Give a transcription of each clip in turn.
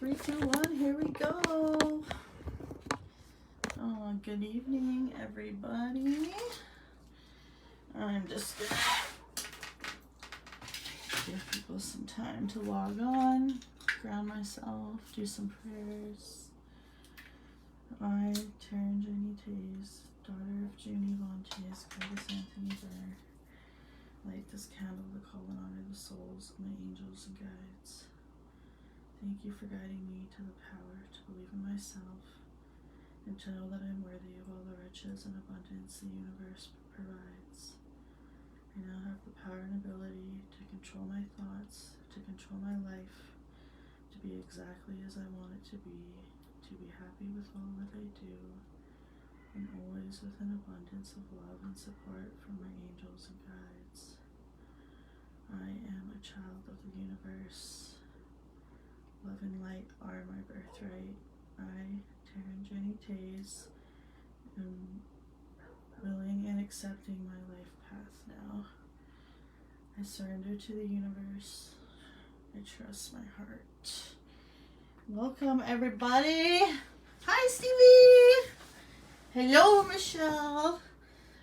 3, 2, 1, here we go. Oh, good evening, everybody. I'm just gonna give people some time to log on, ground myself, do some prayers. I, Taryn Jenny Tays, daughter of Junie Von Tays, Curtis Anthony Burr, light this candle to call and honor the souls of my angels and guides. Thank you for guiding me to the power to believe in myself and to know that I'm worthy of all the riches and abundance the universe provides. I now have the power and ability to control my thoughts, to control my life, to be exactly as I want it to be happy with all that I do, and always with an abundance of love and support from my angels and guides. I am a child of the universe. Love and light are my birthright. I, Taryn Jenny Tays, am willing and accepting my life path now. I surrender to the universe. I trust my heart. Welcome, everybody. Hi, Stevie. Hello, Michelle.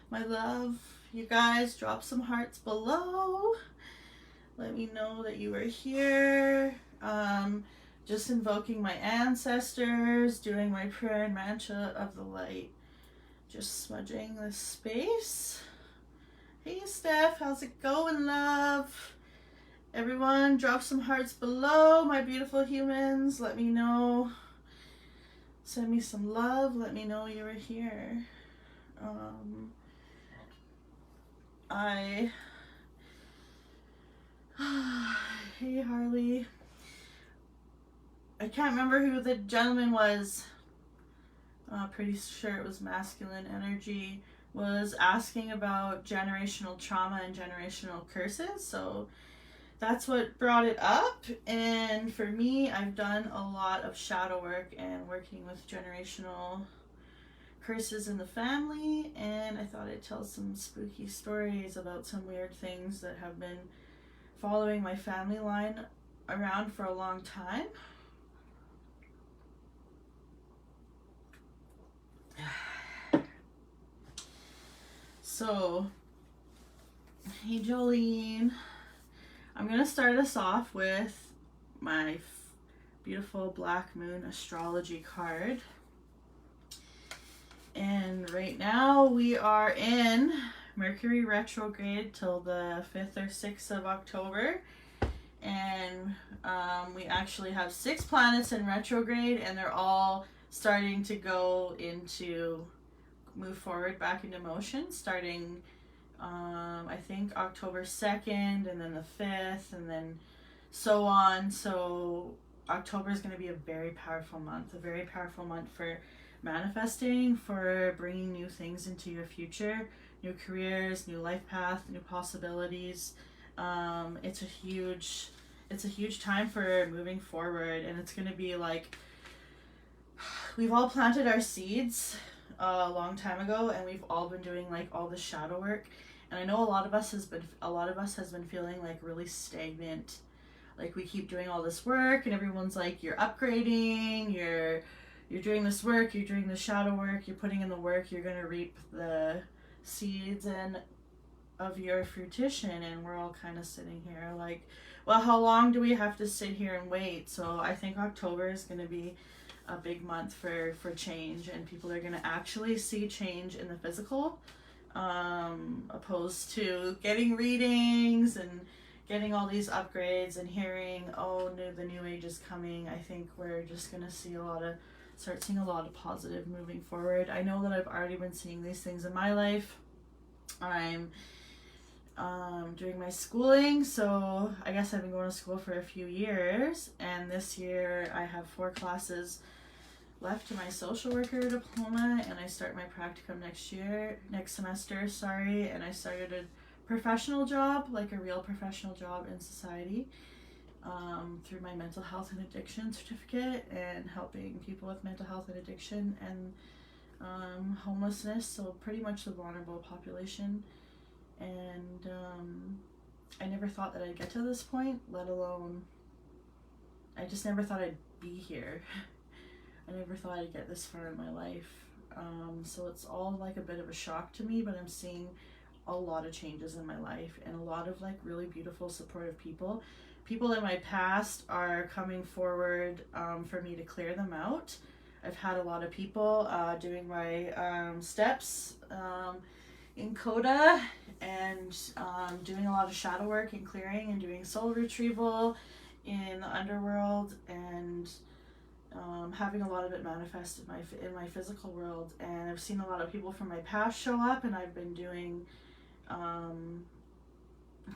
My love, you guys drop some hearts below. Let me know that you are here. Just invoking my ancestors, doing my prayer and mantra of the light. Just smudging this space. Hey, Steph, how's it going, love? Everyone, drop some hearts below, my beautiful humans. Let me know. Send me some love. Let me know you are here. Hey, Harley. I can't remember who the gentleman was. Pretty sure it was masculine energy. Was asking about generational trauma and generational curses. So that's what brought it up. And for me, I've done a lot of shadow work and working with generational curses in the family. And I thought I'd tell some spooky stories about some weird things that have been following my family line around for a long time. So, hey Jolene, I'm going to start us off with my beautiful Black Moon Astrology card. And right now we are in Mercury Retrograde till the 5th or 6th of October. And we actually have 6 planets in retrograde, and they're all starting to move forward back into motion, starting I think October 2nd, and then the 5th, and then so on. So October is going to be a very powerful month for manifesting, for bringing new things into your future, new careers, new life path, new possibilities. It's a huge time for moving forward, and it's going to be like we've all planted our seeds a long time ago, and we've all been doing like all the shadow work. And I know a lot of us has been feeling like really stagnant. Like we keep doing all this work, and everyone's like, you're upgrading, you're doing this work, you're doing the shadow work, you're putting in the work, you're gonna reap the seeds and of your fruition. And we're all kind of sitting here like, well, how long do we have to sit here and wait? So I think October is going to be a big month for change, and people are going to actually see change in the physical, opposed to getting readings and getting all these upgrades and hearing, oh no, the new age is coming. I think we're just going to start seeing a lot of positive moving forward. I know that I've already been seeing these things in my life. I'm doing my schooling, so I guess I've been going to school for a few years, and this year I have 4 classes left to my social worker diploma, and I start my practicum next semester, and I started a professional job, like a real professional job in society, through my mental health and addiction certificate, and helping people with mental health and addiction and homelessness, so pretty much the vulnerable population. And I never thought that I'd get to this point, let alone, I just never thought I'd be here. I never thought I'd get this far in my life. So it's all like a bit of a shock to me, but I'm seeing a lot of changes in my life and a lot of like really beautiful, supportive people. People in my past are coming forward for me to clear them out. I've had a lot of people doing my steps in Coda, and doing a lot of shadow work and clearing and doing soul retrieval in the underworld, and having a lot of it manifest in my physical world. And I've seen a lot of people from my past show up, and I've been doing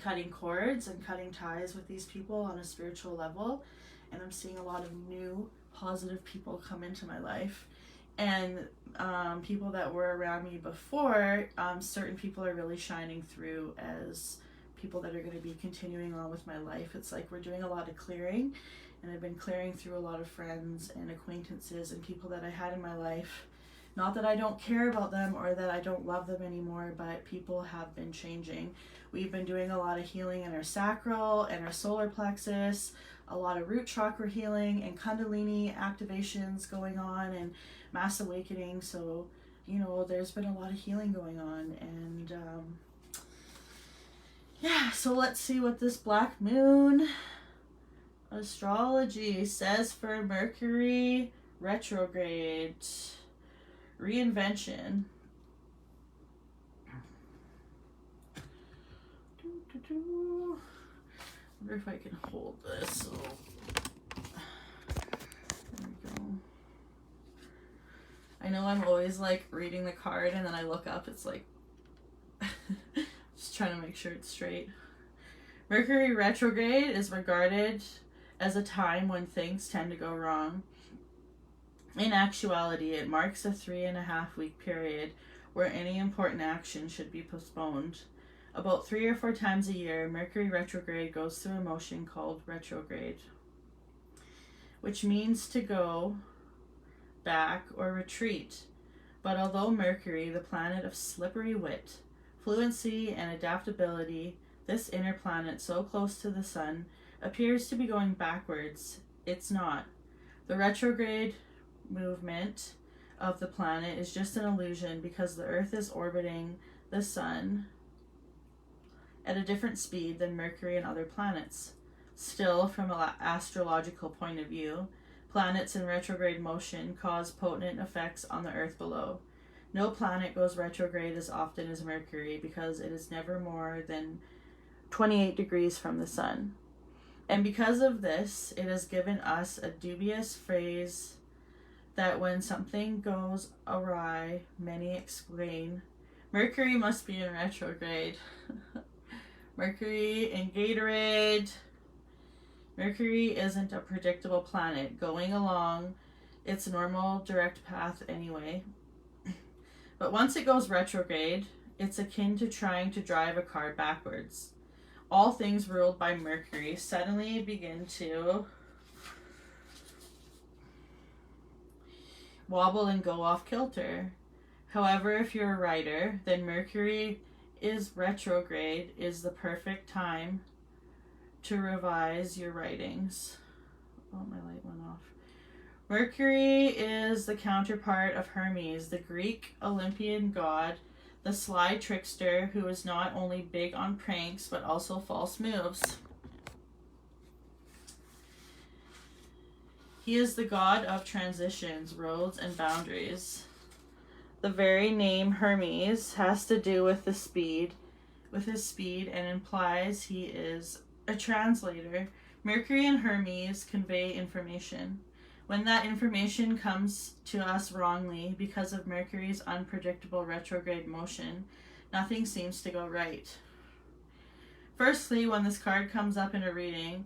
cutting cords and cutting ties with these people on a spiritual level, and I'm seeing a lot of new positive people come into my life. And people that were around me before, certain people are really shining through as people that are going to be continuing on with my life. It's like we're doing a lot of clearing, and I've been clearing through a lot of friends and acquaintances and people that I had in my life. Not that I don't care about them or that I don't love them anymore, but people have been changing. We've been doing a lot of healing in our sacral and our solar plexus, a lot of root chakra healing and kundalini activations going on, and mass awakening. So, you know, there's been a lot of healing going on. And yeah, so let's see what this black moon astrology says for Mercury retrograde. Reinvention. Wonder if I can hold this. So there we go. I know I'm always like reading the card and then I look up, it's like just trying to make sure it's straight. Mercury retrograde is regarded as a time when things tend to go wrong. In actuality, it marks a 3.5 week period where any important action should be postponed. About 3 or 4 times a year, Mercury retrograde goes through a motion called retrograde, which means to go back or retreat. But although Mercury, the planet of slippery wit, fluency, and adaptability, this inner planet so close to the sun, appears to be going backwards, it's not. The retrograde movement of the planet is just an illusion because the Earth is orbiting the sun at a different speed than Mercury and other planets. Still, from an astrological point of view, planets in retrograde motion cause potent effects on the Earth below. No planet goes retrograde as often as Mercury because it is never more than 28 degrees from the sun. And because of this, it has given us a dubious phrase that when something goes awry, many explain, Mercury must be in retrograde. Mercury in Gatorade. Mercury isn't a predictable planet going along its normal direct path anyway. But once it goes retrograde, it's akin to trying to drive a car backwards. All things ruled by Mercury suddenly begin to wobble and go off kilter. However, if you're a writer, then Mercury is retrograde is the perfect time to revise your writings. Oh, my light went off. Mercury is the counterpart of Hermes, the Greek Olympian god, the sly trickster who is not only big on pranks but also false moves. He is the god of transitions, roads, and boundaries. The very name Hermes has to do with his speed, and implies he is a translator. Mercury and Hermes convey information. When that information comes to us wrongly because of Mercury's unpredictable retrograde motion, nothing seems to go right. Firstly, when this card comes up in a reading,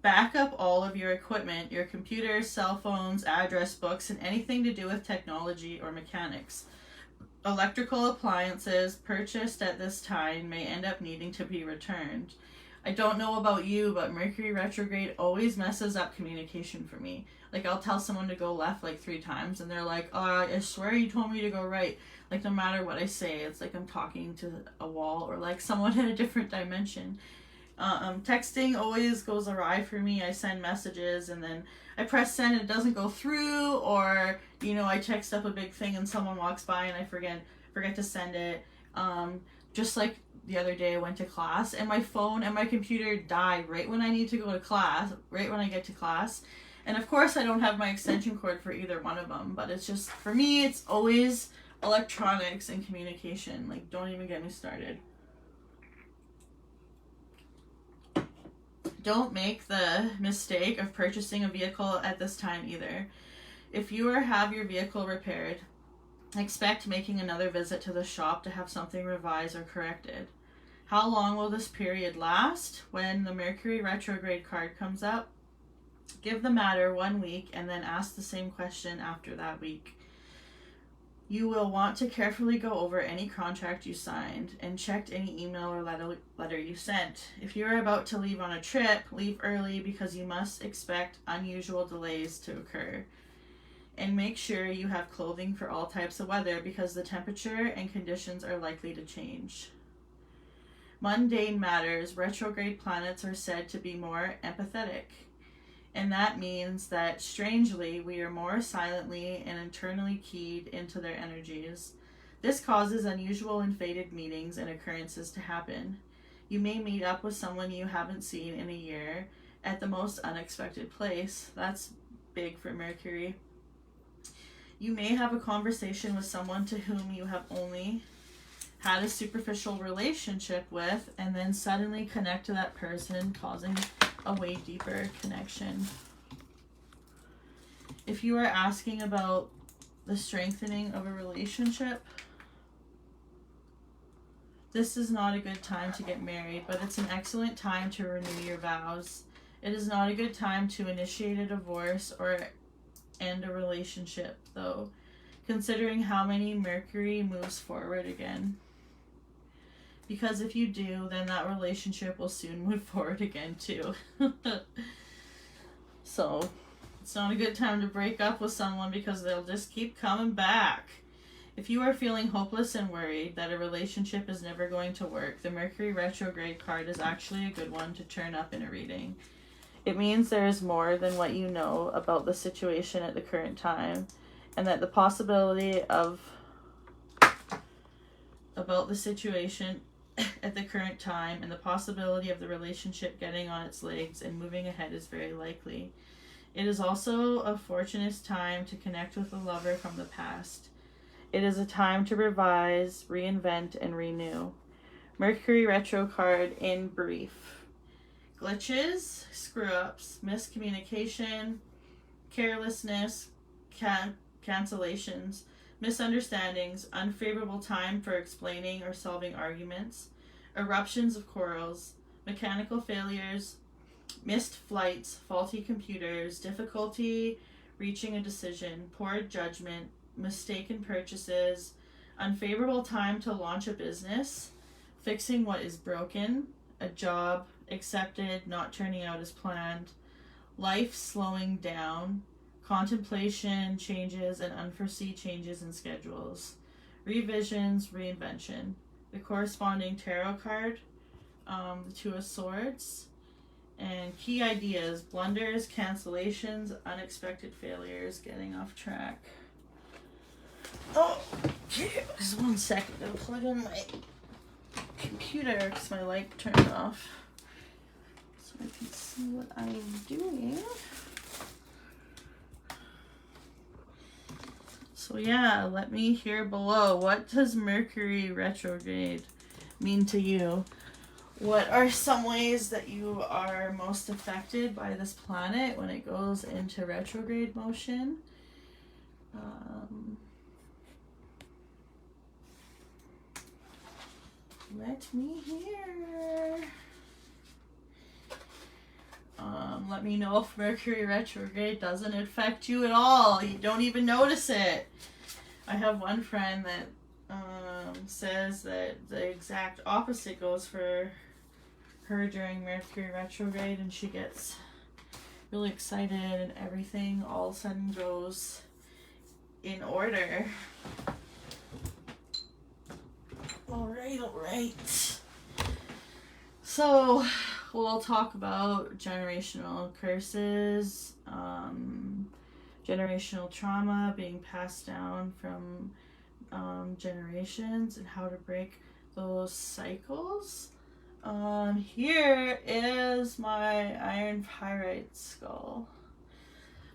back up all of your equipment, your computers, cell phones, address books, and anything to do with technology or mechanics. Electrical appliances purchased at this time may end up needing to be returned. I don't know about you, but Mercury retrograde always messes up communication for me. Like, I'll tell someone to go left like 3 times, and they're like, I swear you told me to go right. Like, no matter what I say, it's like I'm talking to a wall or like someone in a different dimension. Texting always goes awry for me. I send messages and then I press send and it doesn't go through, or, you know, I text up a big thing and someone walks by and I forget to send it. Just like the other day, I went to class and my phone and my computer die right when I need to go to class, right when I get to class. And of course I don't have my extension cord for either one of them, but it's just, for me, it's always electronics and communication. Like, don't even get me started. Don't make the mistake of purchasing a vehicle at this time either. If you have your vehicle repaired, expect making another visit to the shop to have something revised or corrected. How long will this period last? When the Mercury Retrograde card comes up, give the matter 1 week and then ask the same question after that week. You will want to carefully go over any contract you signed and checked any email or letter you sent. If you are about to leave on a trip, leave early because you must expect unusual delays to occur. And make sure you have clothing for all types of weather because the temperature and conditions are likely to change. Mundane Matters, retrograde planets are said to be more empathetic. And that means that, strangely, we are more silently and internally keyed into their energies. This causes unusual and fated meetings and occurrences to happen. You may meet up with someone you haven't seen in a year at the most unexpected place. That's big for Mercury. You may have a conversation with someone to whom you have only had a superficial relationship with, and then suddenly connect to that person, causing a way deeper connection. If you are asking about the strengthening of a relationship, this is not a good time to get married, but it's an excellent time to renew your vows. It is not a good time to initiate a divorce or end a relationship, though, considering how many Mercury moves forward again. Because if you do, then that relationship will soon move forward again too. So, it's not a good time to break up with someone because they'll just keep coming back. If you are feeling hopeless and worried that a relationship is never going to work, the Mercury Retrograde card is actually a good one to turn up in a reading. It means there is more than what you know about the situation at the current time, and that the possibility about the situation at the current time and the possibility of the relationship getting on its legs and moving ahead is very likely. It is also a fortunate time to connect with a lover from the past. It is a time to revise, reinvent, and renew. Mercury Retro card in brief. Glitches, screw-ups, miscommunication, carelessness, cancellations, misunderstandings, unfavorable time for explaining or solving arguments, eruptions of quarrels, mechanical failures, missed flights, faulty computers, difficulty reaching a decision, poor judgment, mistaken purchases, unfavorable time to launch a business, fixing what is broken, a job accepted not turning out as planned, life slowing down, contemplation, changes, and unforeseen changes in schedules, revisions, reinvention. The corresponding tarot card, the Two of Swords, and key ideas, blunders, cancellations, unexpected failures, getting off track. Oh, just 1 second. I'll plug in my computer because my light turned off so I can see what I'm doing. So yeah, let me hear below. What does Mercury Retrograde mean to you? What are some ways that you are most affected by this planet when it goes into retrograde motion? Let me hear. Let me know if Mercury Retrograde doesn't affect you at all. You don't even notice it. I have one friend that says that the exact opposite goes for her during Mercury Retrograde, and she gets really excited and everything all of a sudden goes in order. Alright. So, we'll talk about generational curses, generational trauma being passed down from generations, and how to break those cycles. Here is my iron pyrite skull.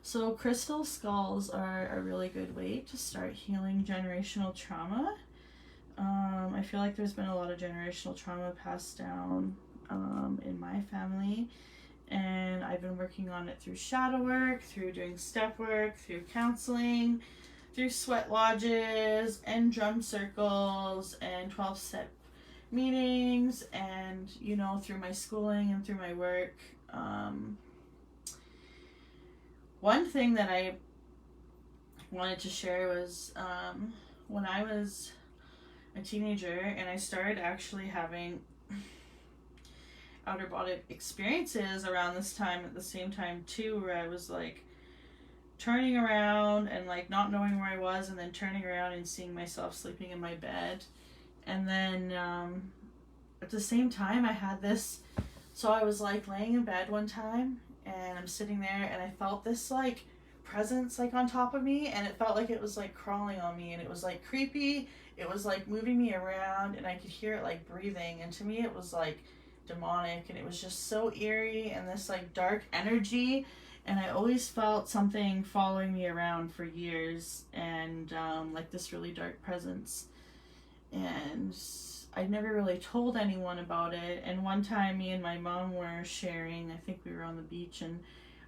So crystal skulls are a really good way to start healing generational trauma. I feel like there's been a lot of generational trauma passed down in my family, and I've been working on it through shadow work, through doing step work, through counseling, through sweat lodges and drum circles and 12-step meetings, and you know, through my schooling and through my work. One thing that I wanted to share was when I was a teenager and I started actually having outer body experiences around this time, at the same time too, where I was like turning around and like not knowing where I was, and then turning around and seeing myself sleeping in my bed. And then at the same time I had this, so I was like laying in bed one time and I'm sitting there and I felt this like presence like on top of me, and it felt like it was like crawling on me, and it was like creepy. It was like moving me around, and I could hear it like breathing, and to me it was like demonic, and it was just so eerie and this like dark energy. And I always felt something following me around for years, and like this really dark presence. And I never really told anyone about it. And one time me and my mom were sharing, I think we were on the beach, and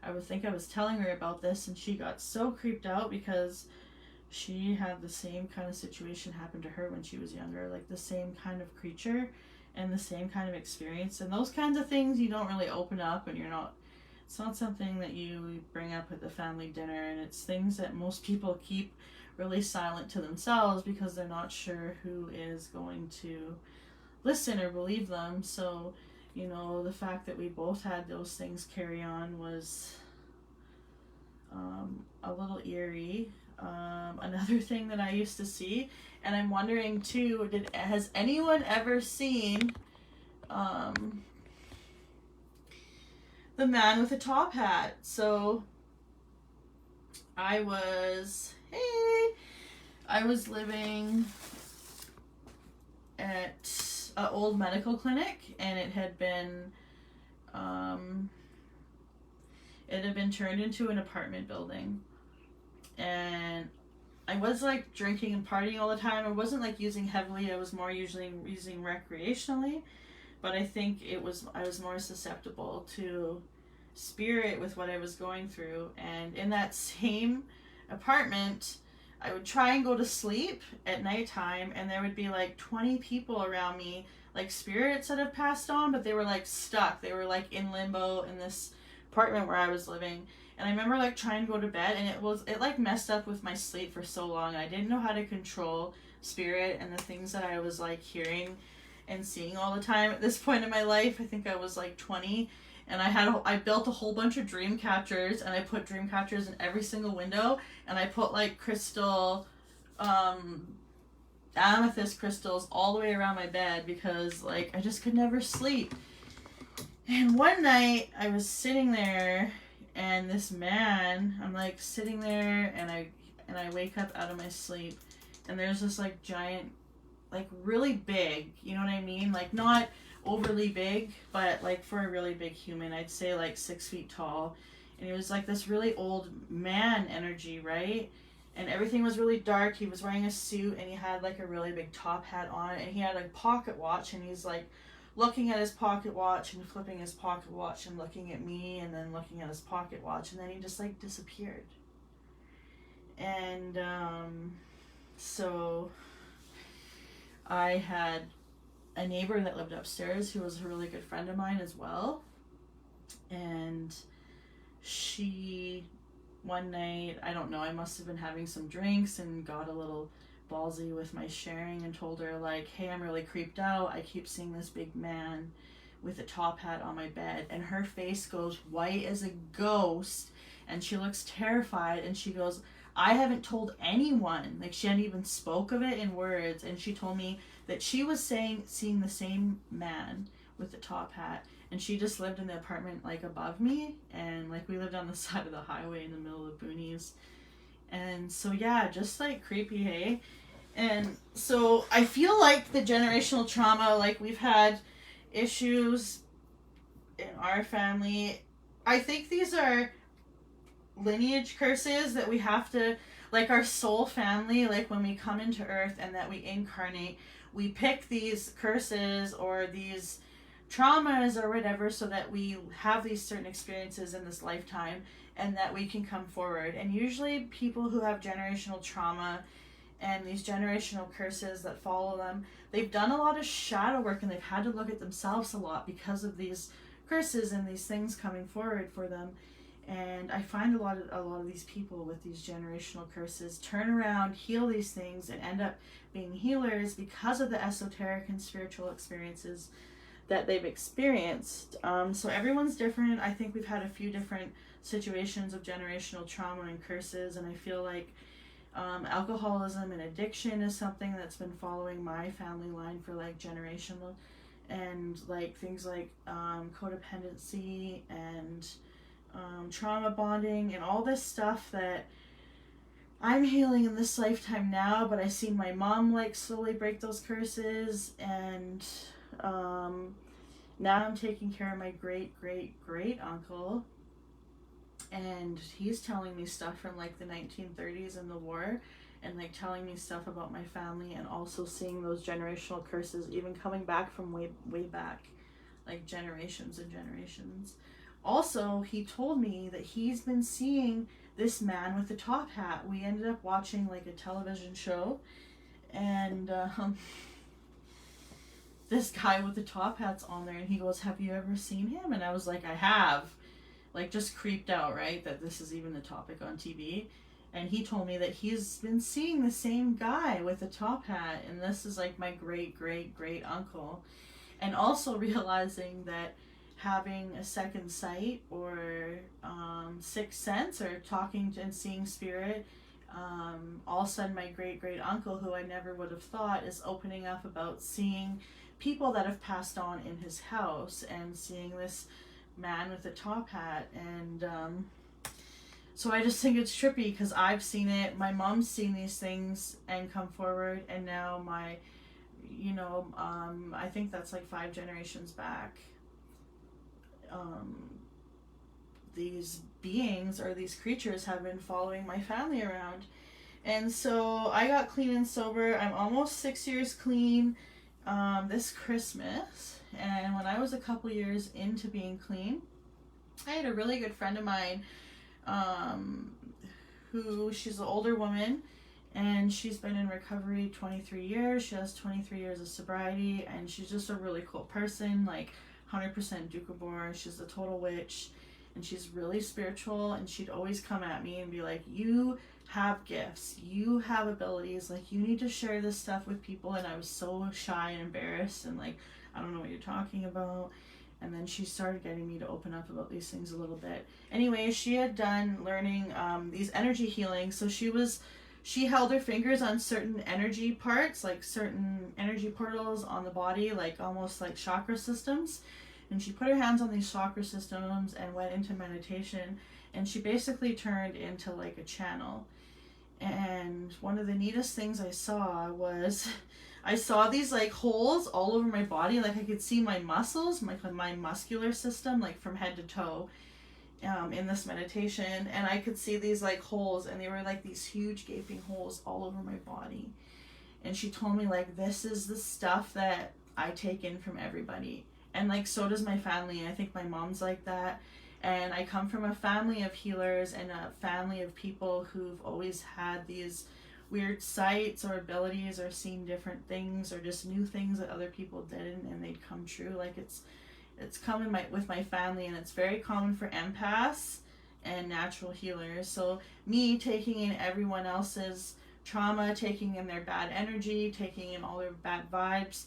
I was telling her about this, and she got so creeped out because she had the same kind of situation happen to her when she was younger, like the same kind of creature and the same kind of experience. And those kinds of things you don't really open up, and it's not something that you bring up at the family dinner, and it's things that most people keep really silent to themselves because they're not sure who is going to listen or believe them. So, you know, the fact that we both had those things carry on was a little eerie. Another thing that I used to see, and I'm wondering too, has anyone ever seen the man with the top hat? So I was living at an old medical clinic, and it had been turned into an apartment building. And I was like drinking and partying all the time. I wasn't like using heavily. I was more usually using recreationally, but I think I was more susceptible to spirit with what I was going through. And in that same apartment, I would try and go to sleep at nighttime, and there would be like 20 people around me, like spirits that have passed on, but they were like stuck. They were like in limbo in this apartment where I was living. And I remember like trying to go to bed, and it like messed up with my sleep for so long. I didn't know how to control spirit and the things that I was like hearing and seeing all the time at this point in my life. I think I was like 20, and I built a whole bunch of dream catchers, and I put dream catchers in every single window, and I put like crystal amethyst crystals all the way around my bed because like I just could never sleep. And one night I was sitting there, and this man, I'm like sitting there, and I wake up out of my sleep, and there's this like giant, like really big, you know what I mean? Like not overly big, but like for a really big human, I'd say like 6 feet tall. And he was like this really old man energy, right? And everything was really dark. He was wearing a suit, and he had like a really big top hat on, and he had a pocket watch, and he's like looking at his pocket watch and flipping his pocket watch and looking at me and then looking at his pocket watch, and then he just like disappeared. And so I had a neighbor that lived upstairs who was a really good friend of mine as well, and she, one night, I don't know, I must have been having some drinks and got a little ballsy with my sharing and told her like, hey, I'm really creeped out. I keep seeing this big man with a top hat on my bed, and her face goes white as a ghost, and she looks terrified, and she goes, I haven't told anyone. Like she hadn't even spoke of it in words, and she told me that she was seeing the same man with the top hat, and she just lived in the apartment like above me, and like we lived on the side of the highway in the middle of boonies. And so yeah, just like creepy, hey. And so I feel like the generational trauma, like we've had issues in our family. I think these are lineage curses that we have to, like our soul family, like when we come into earth and that we incarnate, we pick these curses or these traumas or whatever so that we have these certain experiences in this lifetime and that we can come forward. And usually people who have generational trauma and these generational curses that follow them, they've done a lot of shadow work and they've had to look at themselves a lot because of these curses and these things coming forward for them. And I find a lot of these people with these generational curses turn around, heal these things, and end up being healers because of the esoteric and spiritual experiences that they've experienced. So everyone's different. I think we've had a few different situations of generational trauma and curses, and I feel like alcoholism and addiction is something that's been following my family line for like generational, and like things like codependency and trauma bonding and all this stuff that I'm healing in this lifetime now, but I seen my mom like slowly break those curses, and now I'm taking care of my great uncle, and he's telling me stuff from like the 1930s and the war, and like telling me stuff about my family, and also seeing those generational curses even coming back from way back, like generations and generations. Also, he told me that he's been seeing this man with the top hat. We ended up watching like a television show, and this guy with the top hat's on there, and he goes, "Have you ever seen him?" And I was like, "I have." Like just creeped out, right? That this is even the topic on TV. And he told me that he's been seeing the same guy with the top hat, and this is like my great uncle. And also realizing that having a second sight or sixth sense or talking to and seeing spirit, all of a sudden my great uncle, who I never would have thought, is opening up about seeing people that have passed on in his house, and seeing this man with a top hat. And so I just think it's trippy because I've seen it, my mom's seen these things and come forward, and now my, I think that's like 5 generations back, these beings or these creatures have been following my family around. And so I got clean and sober. I'm almost 6 years clean this Christmas. And when I was a couple years into being clean, I had a really good friend of mine who, she's an older woman, and she's been in recovery 23 years. She has 23 years of sobriety, and she's just a really cool person, like 100% Dukabor. She's a total witch, and she's really spiritual, and she'd always come at me and be like, "You have gifts, you have abilities, like you need to share this stuff with people." And I was so shy and embarrassed and like, "I don't know what you're talking about." And then she started getting me to open up about these things a little bit. Anyway, she had done learning these energy healing. So she held her fingers on certain energy parts, like certain energy portals on the body, like almost like chakra systems. And she put her hands on these chakra systems and went into meditation. And she basically turned into like a channel. And one of the neatest things I saw was I saw these like holes all over my body. Like I could see my muscles, my muscular system, like from head to toe in this meditation. And I could see these like holes, and they were like these huge gaping holes all over my body. And she told me like, "This is the stuff that I take in from everybody." And like, so does my family. And I think my mom's like that. And I come from a family of healers and a family of people who've always had these weird sights or abilities or seen different things or just new things that other people didn't, and they'd come true. Like it's common with my family, and it's very common for empaths and natural healers. So me taking in everyone else's trauma, taking in their bad energy, taking in all their bad vibes,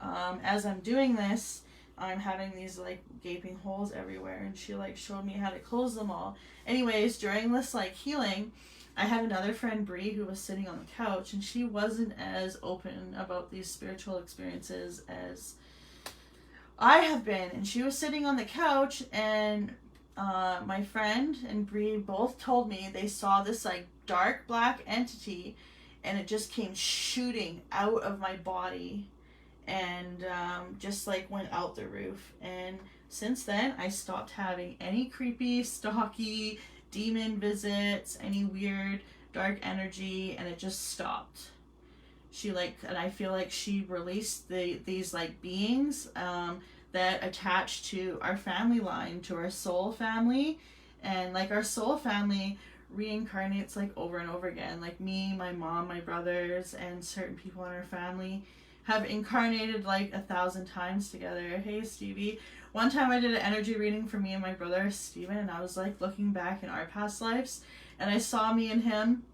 as I'm doing this, I'm having these like gaping holes everywhere, and she like showed me how to close them all. Anyways, during this like healing, I had another friend, Bree, who was sitting on the couch, and she wasn't as open about these spiritual experiences as I have been. And she was sitting on the couch, and my friend and Bree both told me they saw this like dark black entity, and it just came shooting out of my body, and just like went out the roof. And since then, I stopped having any creepy, stalky, demon visits, any weird dark energy, and it just stopped. She and I feel like she released these like beings that attach to our family line, to our soul family, and like our soul family reincarnates like over and over again. Like me, my mom, my brothers, and certain people in our family have incarnated like 1,000 times together. Hey Stevie. One time I did an energy reading for me and my brother Steven, and I was like looking back in our past lives, and I saw me and him.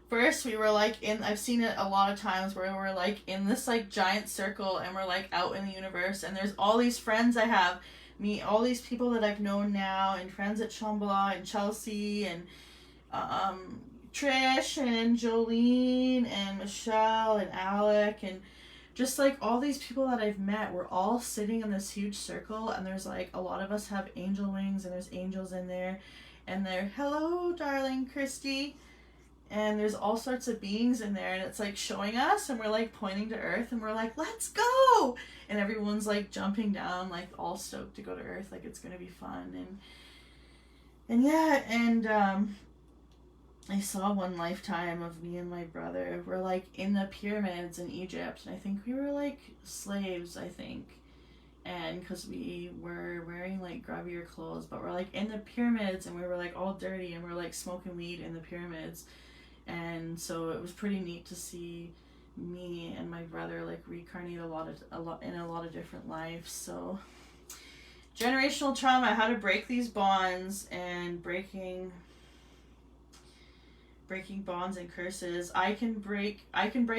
First, we were like I've seen it a lot of times where we're like in this like giant circle, and we're like out in the universe, and there's all these friends I have, all these people that I've known now, and friends at Shambhala and Chelsea and Trish and Jolene and Michelle and Alec, and just like all these people that I've met. We're all sitting in this huge circle, and there's like a lot of us have angel wings, and there's angels in there, and they're, hello darling Christy. And there's all sorts of beings in there, and it's like showing us, and we're like pointing to Earth, and we're like, let's go! And everyone's like jumping down, like all stoked to go to Earth, like it's gonna be fun. And yeah, and I saw one lifetime of me and my brother. We're like in the pyramids in Egypt, and I think we were like slaves, I think. And because we were wearing like grubbier clothes, but we're like in the pyramids, and we were like all dirty, and we're like smoking weed in the pyramids. And so it was pretty neat to see me and my brother like reincarnate a lot in a lot of different lives. So generational trauma, how to break these bonds, and breaking bonds and curses. I can break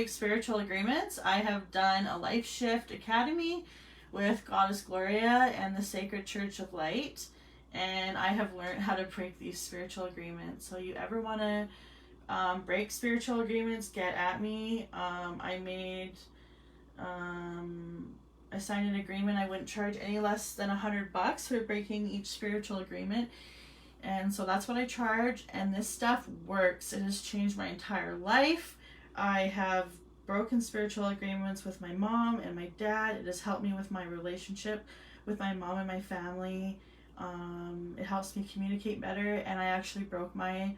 spiritual agreements. I have done a Life Shift Academy with Goddess Gloria and the Sacred Church of Light, and I have learned how to break these spiritual agreements. So you ever want to break spiritual agreements, get at me. I signed an agreement. I wouldn't charge any less than $100 for breaking each spiritual agreement, and so that's what I charge. And this stuff works. It has changed my entire life. I have broken spiritual agreements with my mom and my dad. It has helped me with my relationship with my mom and my family. It helps me communicate better, and I actually broke my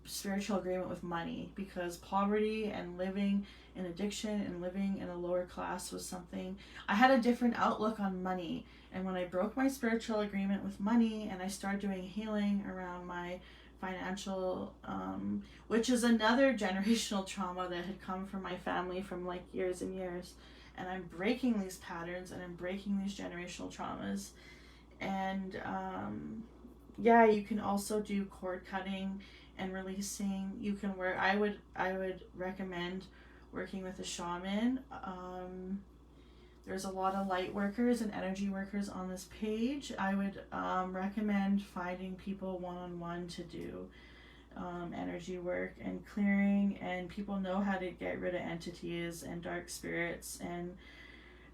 spiritual agreement with money, because poverty and living in addiction and living in a lower class was something I had a different outlook on money. And when I broke my spiritual agreement with money, and I started doing healing around my financial, which is another generational trauma that had come from my family from like years and years, and I'm breaking these patterns, and I'm breaking these generational traumas. And yeah, you can also do cord cutting and releasing. You can work. I would recommend working with a shaman. There's a lot of light workers and energy workers on this page. I would recommend finding people one-on-one to do energy work and clearing, and people know how to get rid of entities and dark spirits and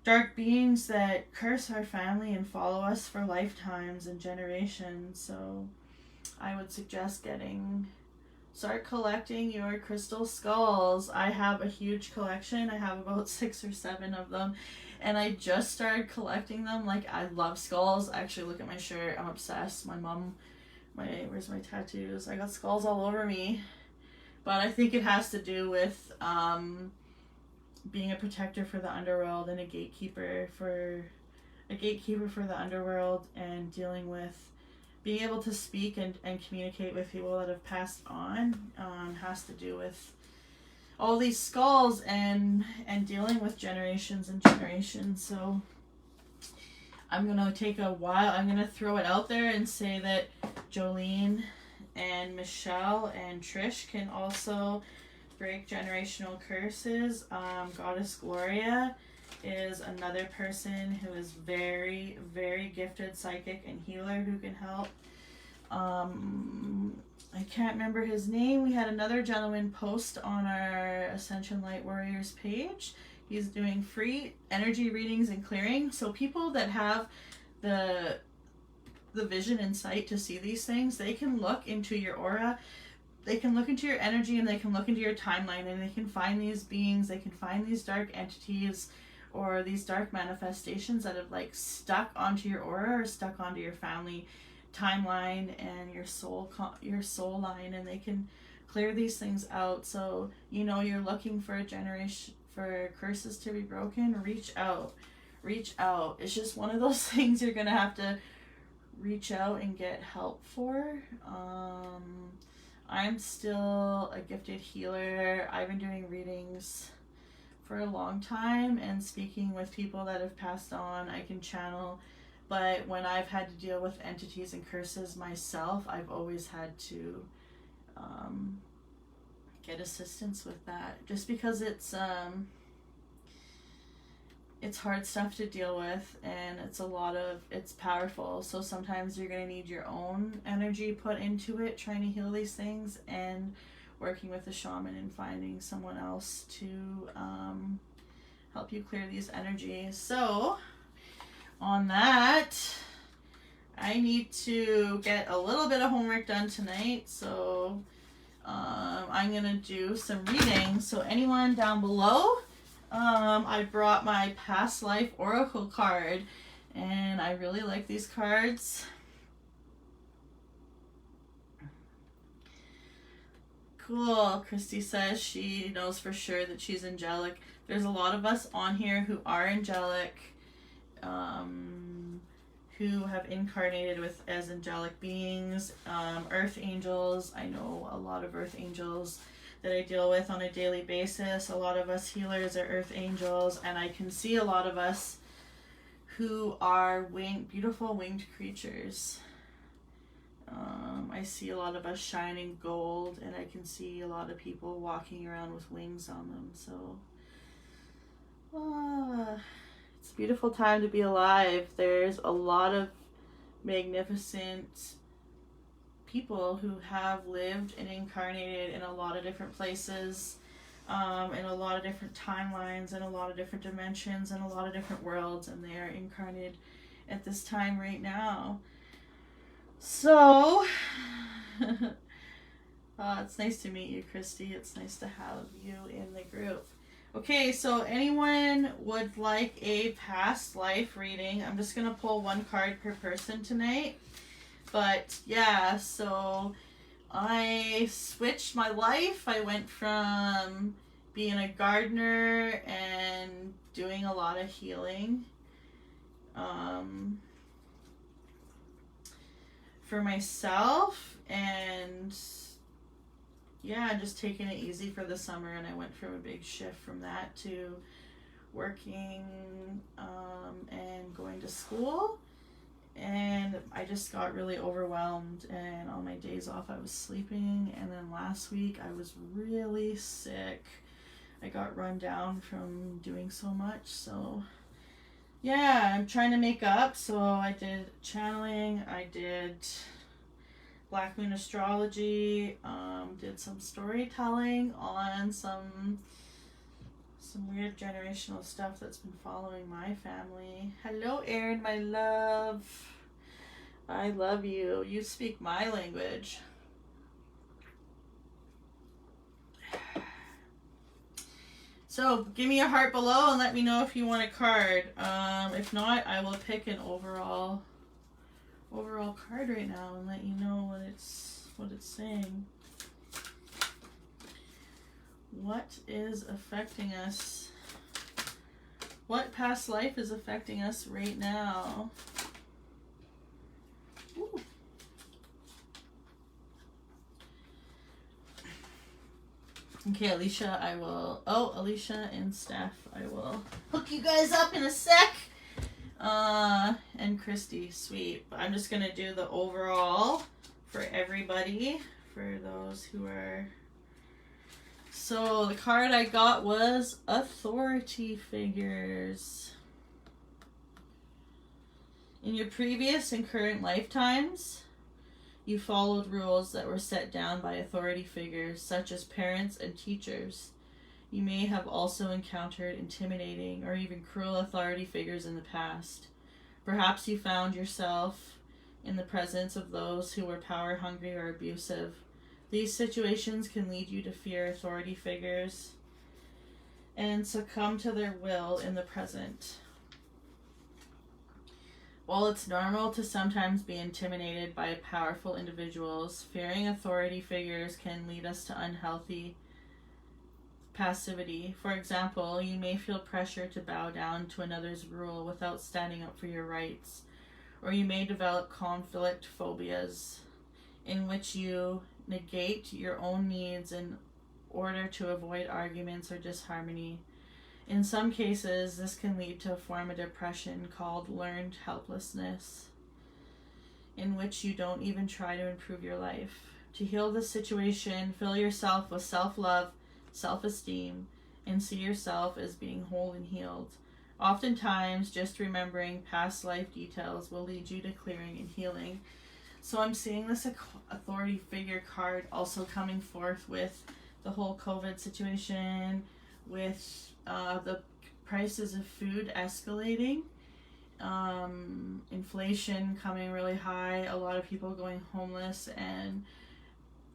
dark beings that curse our family and follow us for lifetimes and generations. So I would suggest start collecting your crystal skulls. I have a huge collection. I have about 6 or 7 of them, and I just started collecting them. Like, I love skulls. Actually, look at my shirt. I'm obsessed. My mom, where's my tattoos? I got skulls all over me. But I think it has to do with being a protector for the underworld and a gatekeeper for the underworld, and dealing with being able to speak and communicate with people that have passed on. Has to do with all these skulls and dealing with generations and generations. So I'm going to take a while. I'm going to throw it out there and say that Jolene and Michelle and Trish can also break generational curses. Goddess Gloria is another person who is very, very gifted psychic and healer who can help. I can't remember his name. We had another gentleman post on our Ascension Light Warriors page. He's doing free energy readings and clearing. So people that have the vision and sight to see these things, they can look into your aura, they can look into your energy, and they can look into your timeline, and they can find these beings, they can find these dark entities or these dark manifestations that have like stuck onto your aura or stuck onto your family timeline and your soul line, and they can clear these things out. So you're looking for a generation, for curses to be broken, reach out. It's just one of those things you're gonna have to reach out and get help for. I'm still a gifted healer. I've been doing readings for a long time and speaking with people that have passed on. I can channel, but when I've had to deal with entities and curses myself, I've always had to get assistance with that, just because it's hard stuff to deal with, and it's powerful. So sometimes you're going to need your own energy put into it, trying to heal these things, and working with a shaman and finding someone else to help you clear these energies. So on that, I need to get a little bit of homework done tonight. So I'm going to do some reading. So anyone down below, I brought my past life oracle card, and I really like these cards. Cool. Christy says she knows for sure that she's angelic. There's a lot of us on here who are angelic, who have incarnated as angelic beings, earth angels. I know a lot of earth angels that I deal with on a daily basis. A lot of us healers are earth angels, and I can see a lot of us who are beautiful winged creatures. I see a lot of us shining gold, and I can see a lot of people walking around with wings on them. So it's a beautiful time to be alive. There's a lot of magnificent people who have lived and incarnated in a lot of different places, in a lot of different timelines, and a lot of different dimensions, and a lot of different worlds, and they are incarnated at this time right now. So it's nice to meet you, Christy. It's nice to have you in the group. Okay, so anyone would like a past life reading? I'm just gonna pull one card per person tonight. But yeah, so I switched my life. I went from being a gardener and doing a lot of healing for myself, and yeah, just taking it easy for the summer. And I went from a big shift from that to working and going to school. And I just got really overwhelmed, and on my days off I was sleeping, and then last week I was really sick. I got run down from doing so much. So yeah, I'm trying to make up. So I did channeling, I did Black Moon Astrology, did some storytelling on some weird generational stuff that's been following my family. Hello, Erin, my love. I love you. You speak my language. So give me a heart below and let me know if you want a card. If not, I will pick an overall card right now and let you know what it's saying. What is affecting us? What past life is affecting us right now? Ooh. Okay, Alicia, Alicia and Steph, I will hook you guys up in a sec. And Christy, sweet. But I'm just gonna do the overall for everybody, for those who are... So the card I got was Authority Figures. In your previous and current lifetimes, you followed rules that were set down by authority figures such as parents and teachers. You may have also encountered intimidating or even cruel authority figures in the past. Perhaps you found yourself in the presence of those who were power hungry or abusive. These situations can lead you to fear authority figures and succumb to their will in the present. While it's normal to sometimes be intimidated by powerful individuals, fearing authority figures can lead us to unhealthy passivity. For example, you may feel pressure to bow down to another's rule without standing up for your rights, or you may develop conflict phobias in which you negate your own needs in order to avoid arguments or disharmony. In some cases, this can lead to a form of depression called learned helplessness, in which you don't even try to improve your life. To heal this situation, fill yourself with self-love, self-esteem, and see yourself as being whole and healed. Oftentimes, just remembering past life details will lead you to clearing and healing. So I'm seeing this authority figure card also coming forth with the whole COVID situation, with the prices of food escalating, inflation coming really high, a lot of people going homeless, and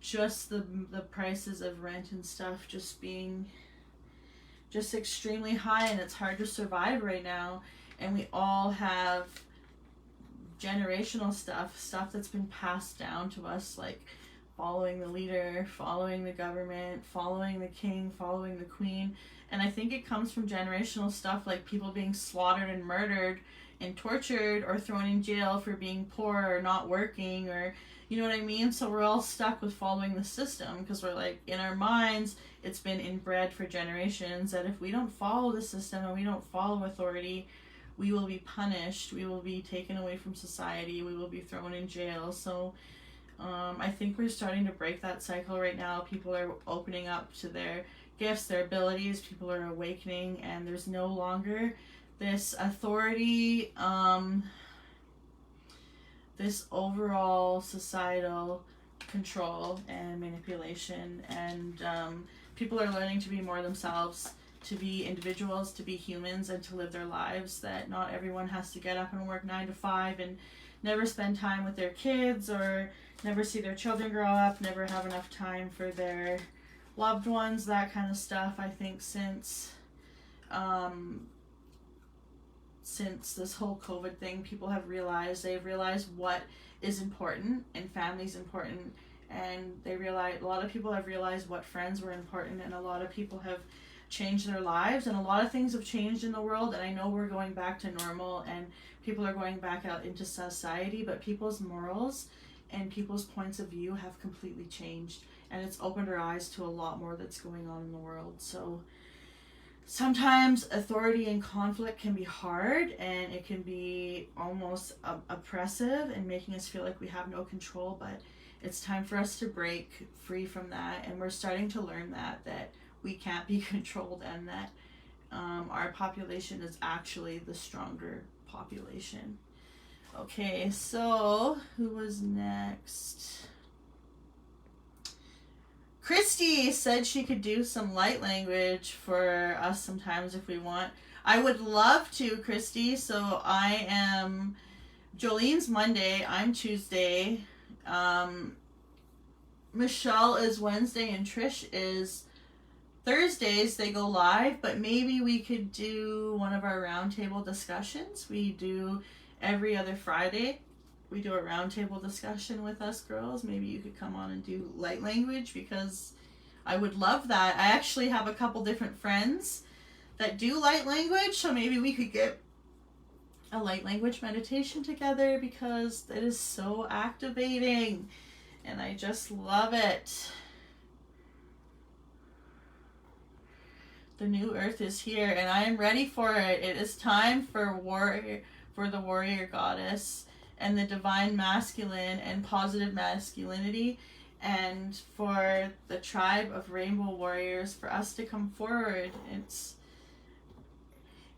just the prices of rent and stuff just being just extremely high, and it's hard to survive right now. And we all have generational stuff that's been passed down to us, like following the leader, following the government, following the king, following the queen. And I think it comes from generational stuff, like people being slaughtered and murdered and tortured or thrown in jail for being poor or not working, or you know what I mean? So we're all stuck with following the system because we're like, in our minds, it's been inbred for generations that if we don't follow the system and we don't follow authority, we will be punished, we will be taken away from society, we will be thrown in jail. So I think we're starting to break that cycle right now. People are opening up to their gifts, their abilities, people are awakening, and there's no longer this authority, this overall societal control and manipulation, and people are learning to be more themselves, to be individuals, to be humans, and to live their lives, that not everyone has to get up and work 9 to 5 and never spend time with their kids, or never see their children grow up, never have enough time for their loved ones, that kind of stuff. I think since this whole COVID thing, people have realized, they've realized what is important, and family's important, and they realize, a lot of people have realized what friends were important, and a lot of people have changed their lives, and a lot of things have changed in the world, and I know we're going back to normal, and people are going back out into society, but people's morals and people's points of view have completely changed, and it's opened our eyes to a lot more that's going on in the world. So sometimes authority and conflict can be hard, and it can be almost oppressive and making us feel like we have no control, but it's time for us to break free from that, and we're starting to learn that we can't be controlled, and that our population is actually the stronger population. Okay, so who was next? Christy said she could do some light language for us sometimes if we want. I would love to, Christy. So I am, Jolene's Monday, I'm Tuesday, Michelle is Wednesday, and Trish is Thursdays. They go live, but maybe we could do one of our roundtable discussions. We do every other Friday. We do a roundtable discussion with us girls. Maybe you could come on and do light language, because I would love that. I actually have a couple different friends that do light language, so maybe we could get a light language meditation together, because it is so activating and I just love it. The new earth is here, and I am ready for it. It is time for the warrior goddess and the divine masculine and positive masculinity, and for the tribe of rainbow warriors, for us to come forward.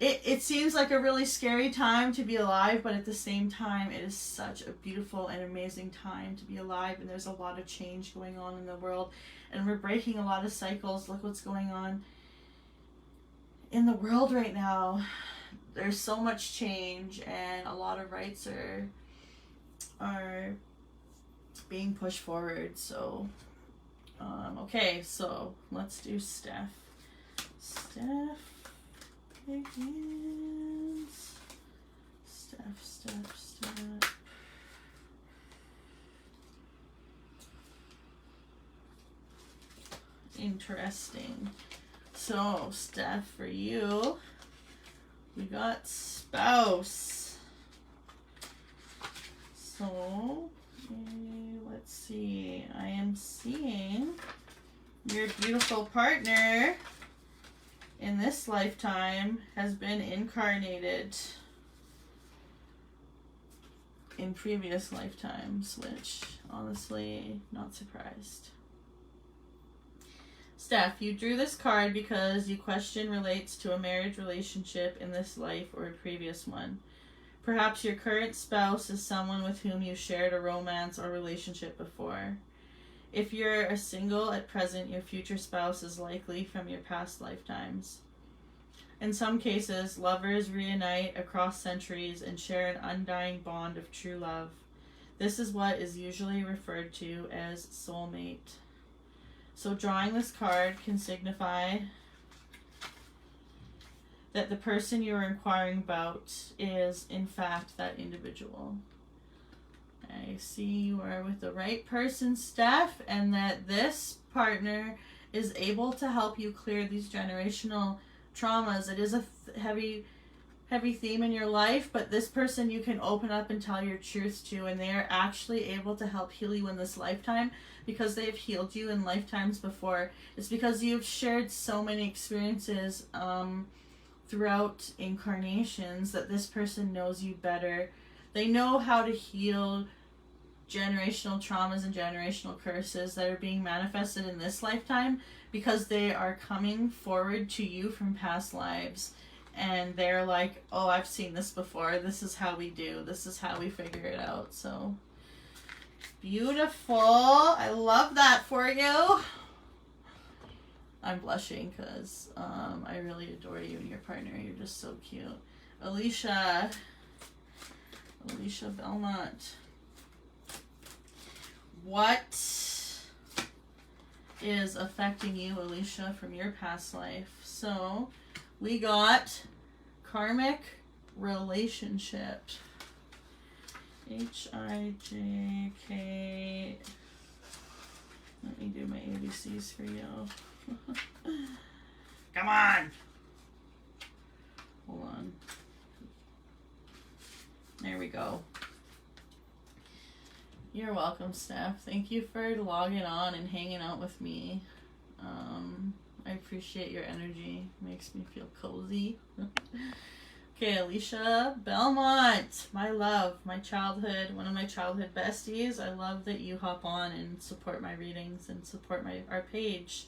It seems like a really scary time to be alive, but at the same time, it is such a beautiful and amazing time to be alive, and there's a lot of change going on in the world, and we're breaking a lot of cycles. Look what's going on in the world right now, there's so much change and a lot of rights are being pushed forward. So, okay, so let's do Steph. Steph begins. Steph. Interesting. So, Steph, for you, we got spouse. So, let's see. I am seeing your beautiful partner in this lifetime has been incarnated in previous lifetimes, which honestly, not surprised. Steph, you drew this card because your question relates to a marriage relationship in this life or a previous one. Perhaps your current spouse is someone with whom you shared a romance or relationship before. If you're a single at present, your future spouse is likely from your past lifetimes. In some cases, lovers reunite across centuries and share an undying bond of true love. This is what is usually referred to as soulmate. So drawing this card can signify that the person you're inquiring about is, in fact, that individual. I see you are with the right person, Steph, and that this partner is able to help you clear these generational traumas. It is a heavy theme in your life, but this person you can open up and tell your truth to, and they are actually able to help heal you in this lifetime because they've healed you in lifetimes before. It's because you've shared so many experiences throughout incarnations that this person knows you better. They know how to heal generational traumas and generational curses that are being manifested in this lifetime because they are coming forward to you from past lives. And they're like, oh, I've seen this before. This is how we do. This is how we figure it out. So, beautiful. I love that for you. I'm blushing because I really adore you and your partner. You're just so cute. Alicia Belmont. What is affecting you, Alicia, from your past life? So, we got karmic relationship. H-I-J-K. Let me do my ABCs for you. Come on! Hold on. There we go. You're welcome, Steph. Thank you for logging on and hanging out with me. I appreciate your energy. Makes me feel cozy. Okay, Alicia Belmont. My love, my childhood, one of my childhood besties. I love that you hop on and support my readings and support our page.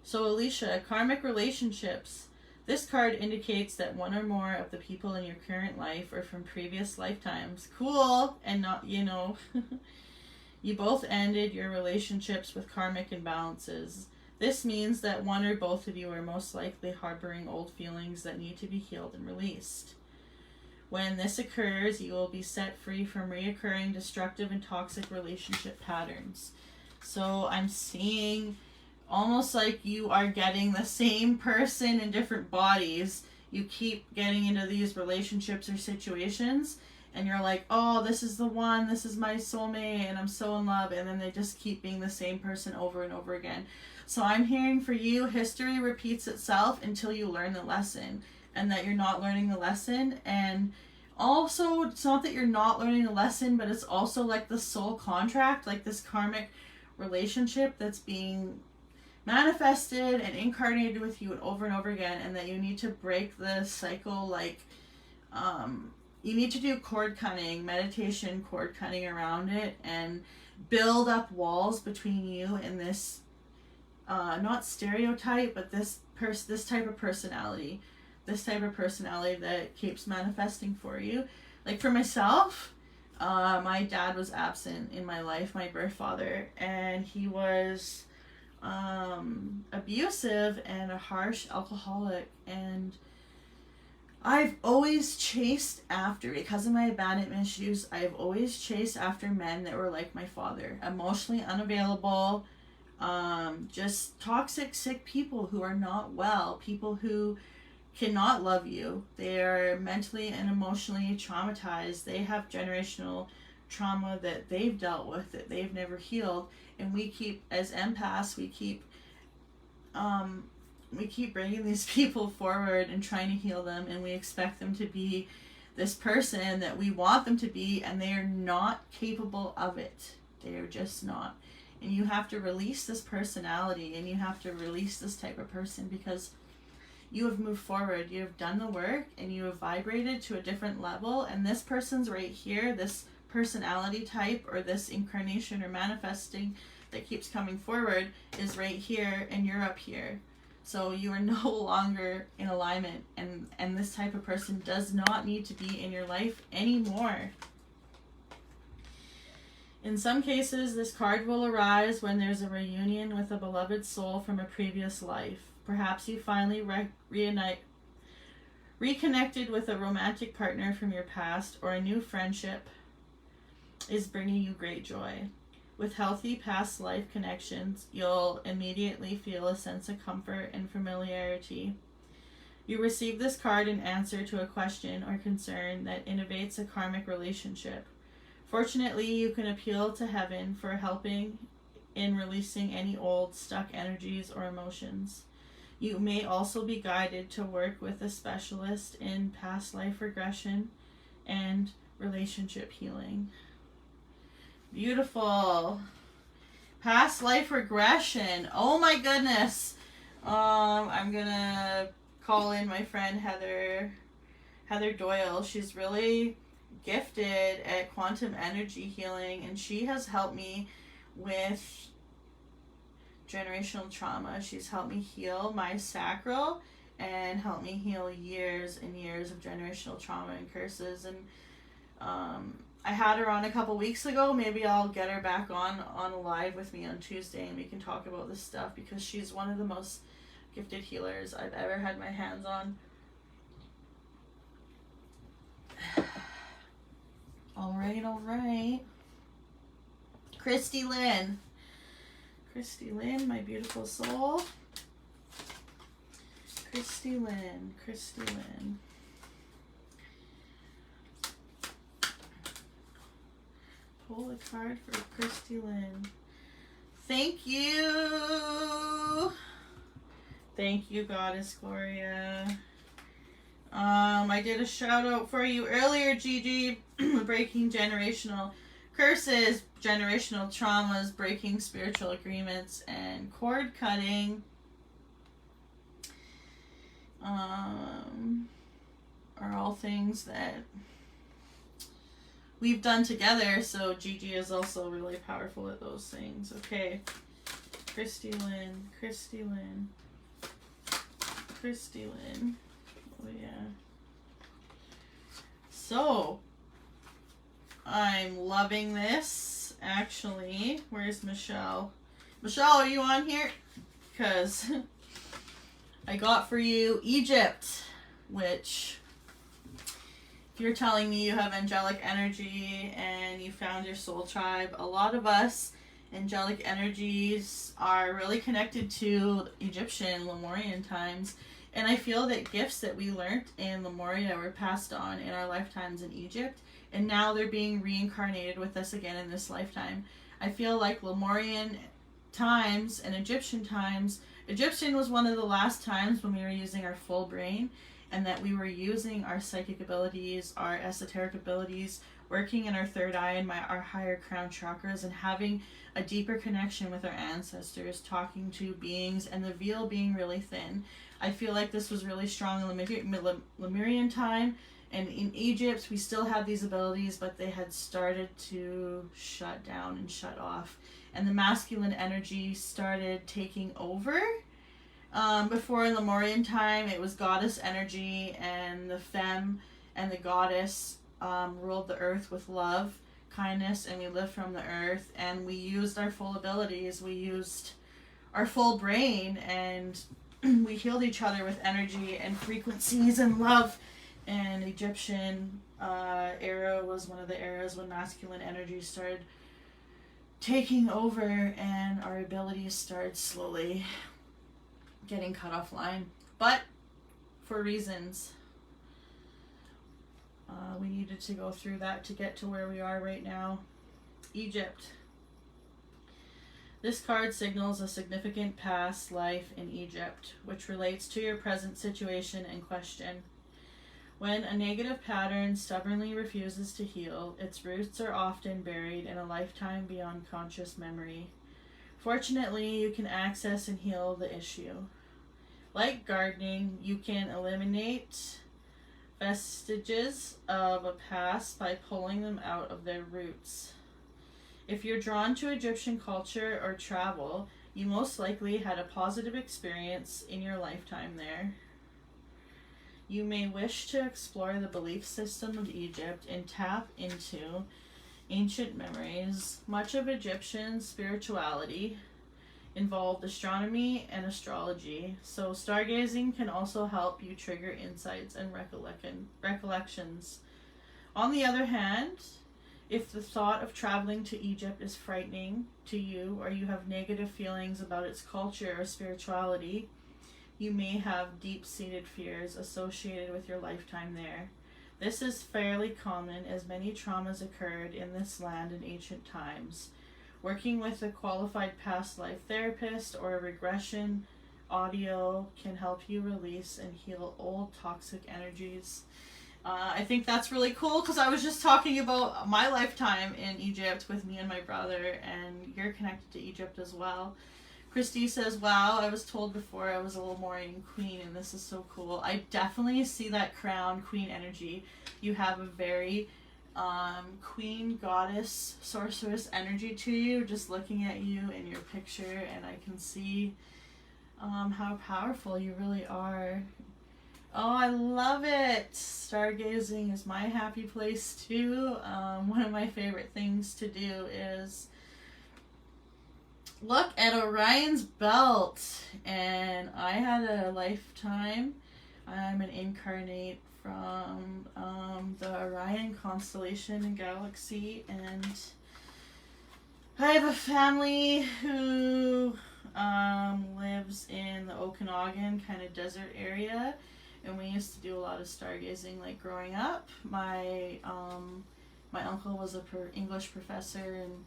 So, Alicia, karmic relationships. This card indicates that one or more of the people in your current life are from previous lifetimes. Cool! And not, you both ended your relationships with karmic imbalances. This means that one or both of you are most likely harboring old feelings that need to be healed and released. When this occurs, you will be set free from reoccurring destructive and toxic relationship patterns. So I'm seeing almost like you are getting the same person in different bodies. You keep getting into these relationships or situations, and you're like, oh, this is the one, this is my soulmate, and I'm so in love, and then they just keep being the same person over and over again. So I'm hearing for you, history repeats itself until you learn the lesson, and that you're not learning the lesson. And also, it's not that you're not learning the lesson, but it's also like the soul contract, like this karmic relationship that's being manifested and incarnated with you over and over again, and that you need to break the cycle. Like you need to do cord cutting, meditation, cord cutting around it, and build up walls between you and this not stereotype, but this type of personality that keeps manifesting for you. Like for myself, my dad was absent in my life, my birth father, and he was abusive and a harsh alcoholic. And I've always chased after, because of my abandonment issues, I've always chased after men that were like my father. Emotionally unavailable, just toxic, sick people who are not well, people who cannot love you. They are mentally and emotionally traumatized. They have generational trauma that they've dealt with, that they've never healed. And we keep, as empaths, we keep bringing these people forward and trying to heal them, and we expect them to be this person that we want them to be, and they are not capable of it. They are just not. And you have to release this personality, and you have to release this type of person, because you have moved forward, you have done the work, and you have vibrated to a different level. And this person's right here, this personality type or this incarnation or manifesting that keeps coming forward is right here, and you're up here. So you are no longer in alignment, and this type of person does not need to be in your life anymore. In some cases, this card will arise when there's a reunion with a beloved soul from a previous life. Perhaps you finally reconnected with a romantic partner from your past, or a new friendship is bringing you great joy. With healthy past life connections, you'll immediately feel a sense of comfort and familiarity. You receive this card in answer to a question or concern that innovates a karmic relationship. Fortunately, you can appeal to heaven for helping in releasing any old, stuck energies or emotions. You may also be guided to work with a specialist in past life regression and relationship healing. Beautiful. Past life regression. Oh my goodness. I'm gonna call in my friend Heather Doyle. She's really gifted at quantum energy healing, and she has helped me with generational trauma. She's helped me heal my sacral and helped me heal years and years of generational trauma and curses. And I had her on a couple weeks ago. Maybe I'll get her back on a live with me on Tuesday, and we can talk about this stuff, because she's one of the most gifted healers I've ever had my hands on. All right. Christy Lynn, my beautiful soul. Christy Lynn. Pull a card for Christy Lynn. Thank you. Thank you, Goddess Gloria. I did a shout out for you earlier, Gigi. Breaking generational curses, generational traumas, breaking spiritual agreements, and cord cutting are all things that we've done together. So Gigi is also really powerful at those things. Okay. Christy Lynn. Oh yeah. So I'm loving this, actually. Where's Michelle? Michelle, are you on here? Because I got for you Egypt, which, if you're telling me you have angelic energy and you found your soul tribe, a lot of us angelic energies are really connected to Egyptian, Lemurian times. And I feel that gifts that we learned in Lemuria were passed on in our lifetimes in Egypt, and now they're being reincarnated with us again in this lifetime. I feel like Lemurian times and Egyptian times, Egyptian was one of the last times when we were using our full brain, and that we were using our psychic abilities, our esoteric abilities, working in our third eye and our higher crown chakras, and having a deeper connection with our ancestors, talking to beings, and the veil being really thin. I feel like this was really strong in Lemurian time, and in Egypt we still had these abilities, but they had started to shut down and shut off, and the masculine energy started taking over. Before in Lemurian time, it was goddess energy, and the femme and the goddess ruled the earth with love, kindness, and we lived from the earth, and we used our full abilities. We used our full brain, and we healed each other with energy and frequencies and love. And Egyptian era was one of the eras when masculine energy started taking over, and our abilities started slowly getting cut offline. But for reasons, we needed to go through that to get to where we are right now. Egypt. This card signals a significant past life in Egypt, which relates to your present situation and question. When a negative pattern stubbornly refuses to heal, its roots are often buried in a lifetime beyond conscious memory. Fortunately, you can access and heal the issue. Like gardening, you can eliminate vestiges of a past by pulling them out of their roots. If you're drawn to Egyptian culture or travel, you most likely had a positive experience in your lifetime there. You may wish to explore the belief system of Egypt and tap into ancient memories. Much of Egyptian spirituality involved astronomy and astrology, so stargazing can also help you trigger insights and recollections. On the other hand, if the thought of traveling to Egypt is frightening to you, or you have negative feelings about its culture or spirituality, you may have deep-seated fears associated with your lifetime there. This is fairly common, as many traumas occurred in this land in ancient times. Working with a qualified past life therapist or a regression audio can help you release and heal old toxic energies. I think that's really cool, because I was just talking about my lifetime in Egypt with me and my brother, and you're connected to Egypt as well. Christy says, wow, I was told before I was a little more in queen, and this is so cool. I definitely see that crown queen energy. You have a very queen, goddess, sorceress energy to you, just looking at you in your picture, and I can see how powerful you really are. Oh, I love it. Stargazing is my happy place too. One of my favorite things to do is look at Orion's belt. And I had a lifetime. I'm an incarnate from the Orion constellation and galaxy, and I have a family who lives in the Okanagan kind of desert area, and we used to do a lot of stargazing like growing up. My uncle was a English professor, and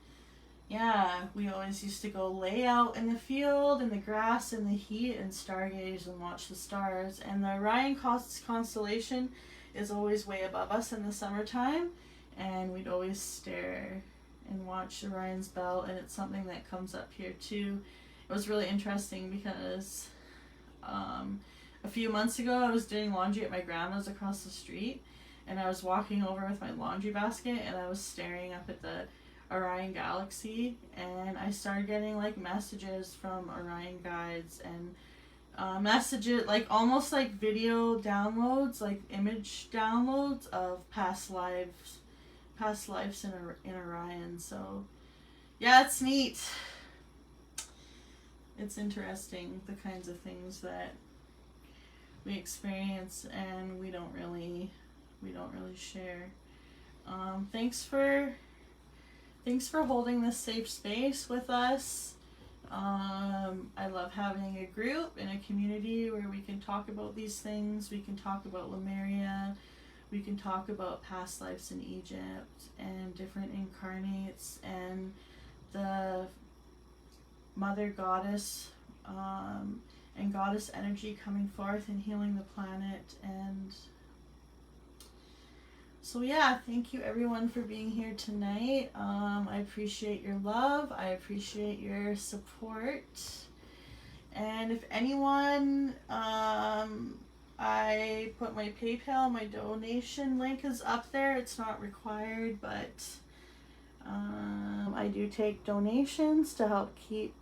yeah, we always used to go lay out in the field, in the grass, in the heat, and stargaze and watch the stars. And the Orion constellation is always way above us in the summertime, and we'd always stare and watch Orion's belt, and it's something that comes up here too. It was really interesting because a few months ago I was doing laundry at my grandma's across the street, and I was walking over with my laundry basket, and I was staring up at the Orion galaxy, and I started getting like messages from Orion guides, and messages like almost like video downloads, like image downloads of past lives in Orion. So yeah, it's neat. It's interesting, the kinds of things that we experience and we don't really share. Thanks for holding this safe space with us. I love having a group and a community where we can talk about these things. We can talk about Lemuria. We can talk about past lives in Egypt and different incarnates and the mother goddess and goddess energy coming forth and healing the planet. And so yeah, thank you everyone for being here tonight. I appreciate your love. I appreciate your support. And if anyone, I put my PayPal, my donation link is up there. It's not required, but I do take donations to help keep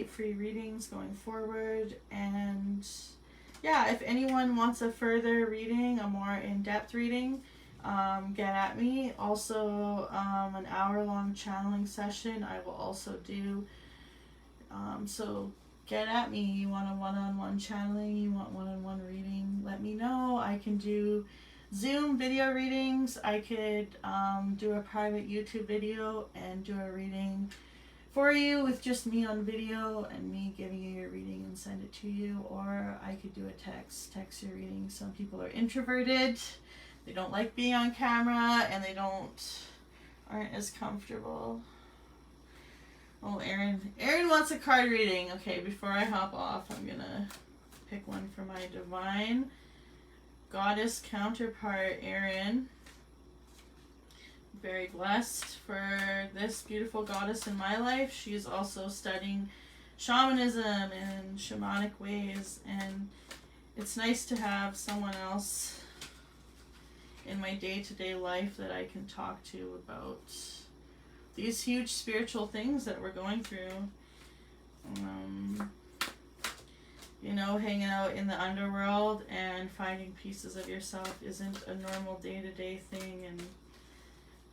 free readings going forward. And yeah, if anyone wants a further reading, a more in-depth reading, get at me. Also, an hour-long channeling session I will also do So get at me. You want a one-on-one channeling, you want one-on-one reading, let me know. I can do Zoom video readings. I could do a private YouTube video and do a reading for you with just me on video and me giving you your reading and send it to you. Or I could do a text your reading. Some people are introverted. They don't like being on camera and they aren't as comfortable. Oh, Aaron wants a card reading. Okay, before I hop off, I'm gonna pick one for my divine goddess counterpart, Aaron. Very blessed for this beautiful goddess in my life. She's also studying shamanism and shamanic ways, and it's nice to have someone else in my day-to-day life that I can talk to about these huge spiritual things that we're going through. You know, hanging out in the underworld and finding pieces of yourself isn't a normal day-to-day thing, and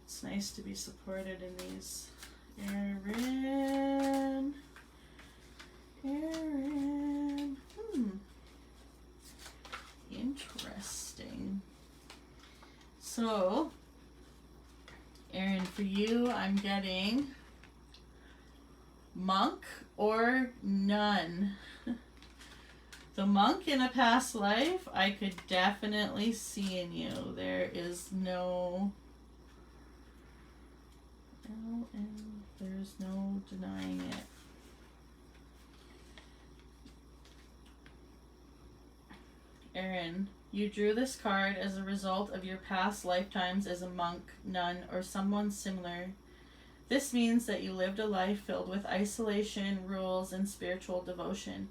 it's nice to be supported in these. Aaron. Interesting. So, Aaron, for you, I'm getting monk or nun. The monk in a past life, I could definitely see in you. There is no denying it. Aaron, you drew this card as a result of your past lifetimes as a monk, nun, or someone similar. This means that you lived a life filled with isolation, rules, and spiritual devotion.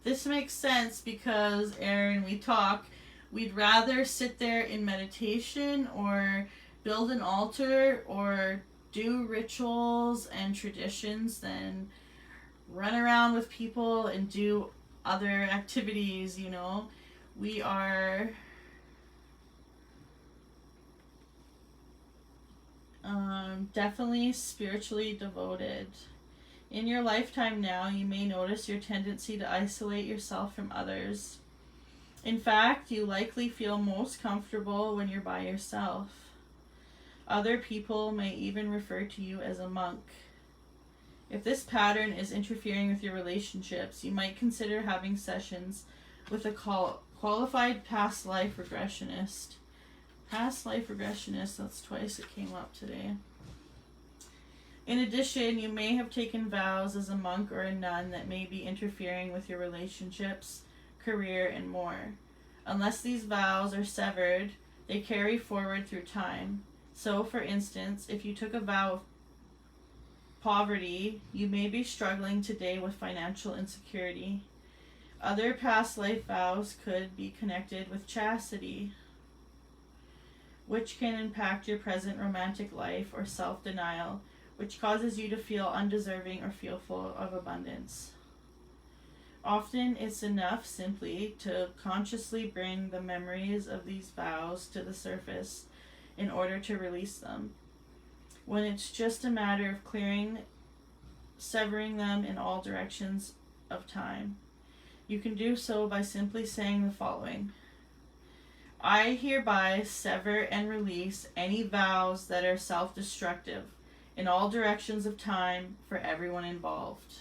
This makes sense because, Aaron, we'd rather sit there in meditation or build an altar or do rituals and traditions than run around with people and do other activities, you know. We are definitely spiritually devoted. In your lifetime now, you may notice your tendency to isolate yourself from others. In fact, you likely feel most comfortable when you're by yourself. Other people may even refer to you as a monk. If this pattern is interfering with your relationships, you might consider having sessions with a qualified past life regressionist. Past life regressionist, that's twice it came up today. In addition, you may have taken vows as a monk or a nun that may be interfering with your relationships, career, and more. Unless these vows are severed, they carry forward through time. So, for instance, if you took a vow of poverty, you may be struggling today with financial insecurity. Other past life vows could be connected with chastity, which can impact your present romantic life, or self-denial, which causes you to feel undeserving or fearful of abundance. Often it's enough simply to consciously bring the memories of these vows to the surface in order to release them. When it's just a matter of severing them in all directions of time. You can do so by simply saying the following: I hereby sever and release any vows that are self-destructive in all directions of time for everyone involved.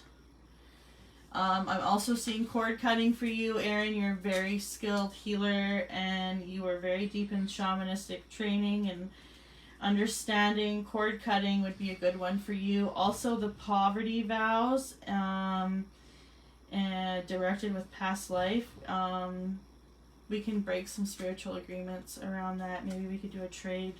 I'm also seeing cord cutting for you, Aaron. You're a very skilled healer and you are very deep in shamanistic training and understanding. Cord cutting would be a good one for you. Also the poverty vows and directed with past life. We can break some spiritual agreements around that. Maybe we could do a trade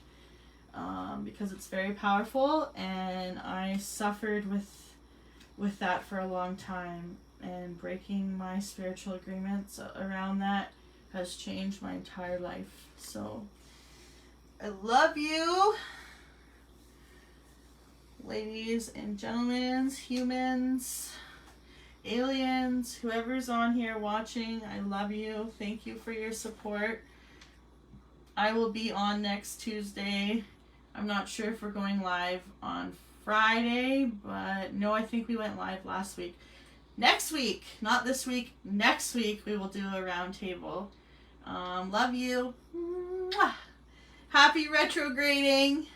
because it's very powerful, and I suffered with that for a long time, and breaking my spiritual agreements around that has changed my entire life. So I love you, ladies and gentlemen, humans, aliens, whoever's on here watching. I love you. Thank you for your support. I will be on next Tuesday. I'm not sure if we're going live on Friday, but no, I think we went live last week. Next week, not this week, next week we will do a round table. Love you. Mwah. Happy retrograding.